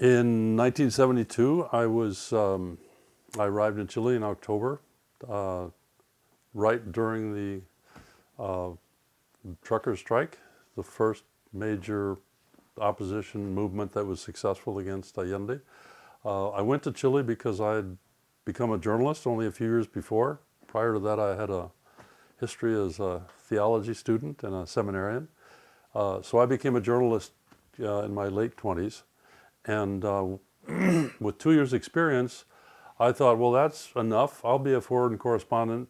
In 1972, I arrived in Chile in October, right during the trucker strike, the first major opposition movement that was successful against Allende. I went to Chile because I had become a journalist only a few years before. Prior to that, I had a history as a theology student and a seminarian. So I became a journalist in my late 20s. And with 2 years' experience, I thought, well, that's enough. I'll be a foreign correspondent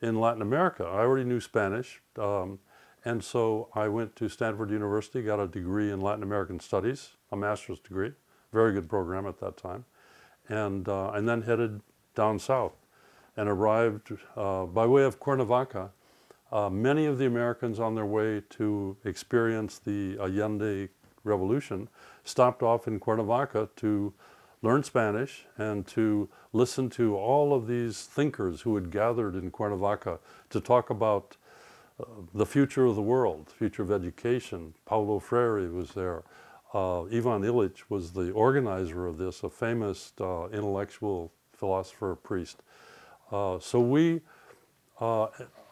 in Latin America. I already knew Spanish. And so I went to Stanford University, got a degree in Latin American Studies, a master's degree, very good program at that time, and then headed down south and arrived by way of Cuernavaca. Many of the Americans on their way to experience the Allende Revolution stopped off in Cuernavaca to learn Spanish and to listen to all of these thinkers who had gathered in Cuernavaca to talk about the future of the world, the future of education. Paulo Freire was there. Ivan Illich was the organizer of this, a famous intellectual philosopher, priest. I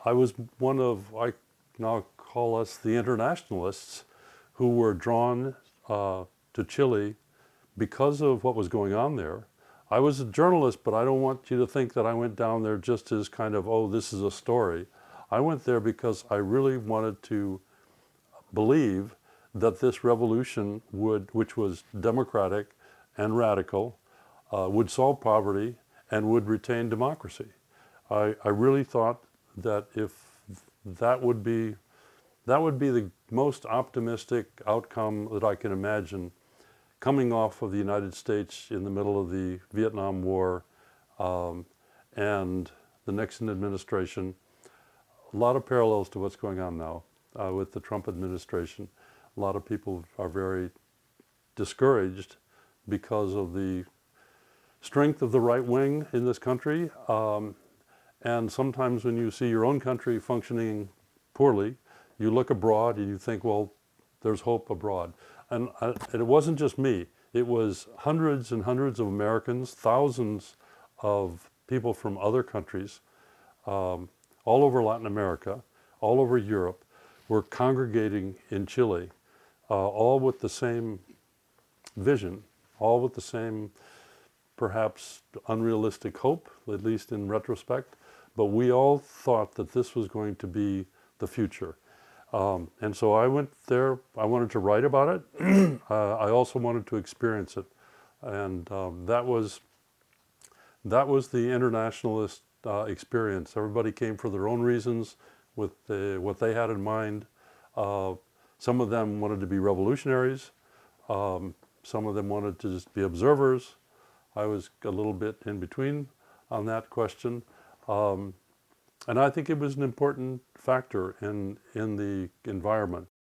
was one of, I now call us the internationalists, who were drawn to Chile because of what was going on there. I was a journalist, but I don't want you to think that I went down there just as kind of, oh, this is a story. I went there because I really wanted to believe that this revolution which was democratic and radical, would solve poverty and would retain democracy. I really thought that if that would be the most optimistic outcome that I can imagine, coming off of the United States in the middle of the Vietnam War and the Nixon administration. A lot of parallels to what's going on now with the Trump administration. A lot of people are very discouraged because of the strength of the right wing in this country. And sometimes when you see your own country functioning poorly, you look abroad and you think, well, there's hope abroad. And it wasn't just me. It was hundreds and hundreds of Americans, thousands of people from other countries, all over Latin America, all over Europe, were congregating in Chile, all with the same vision, all with the same perhaps unrealistic hope, at least in retrospect. But we all thought that this was going to be the future. And so I went there. I wanted to write about it. I also wanted to experience it. And that was the internationalist experience. Everybody came for their own reasons with what they had in mind. Some of them wanted to be revolutionaries. Some of them wanted to just be observers. I was a little bit in between on that question. And I think it was an important factor in the environment.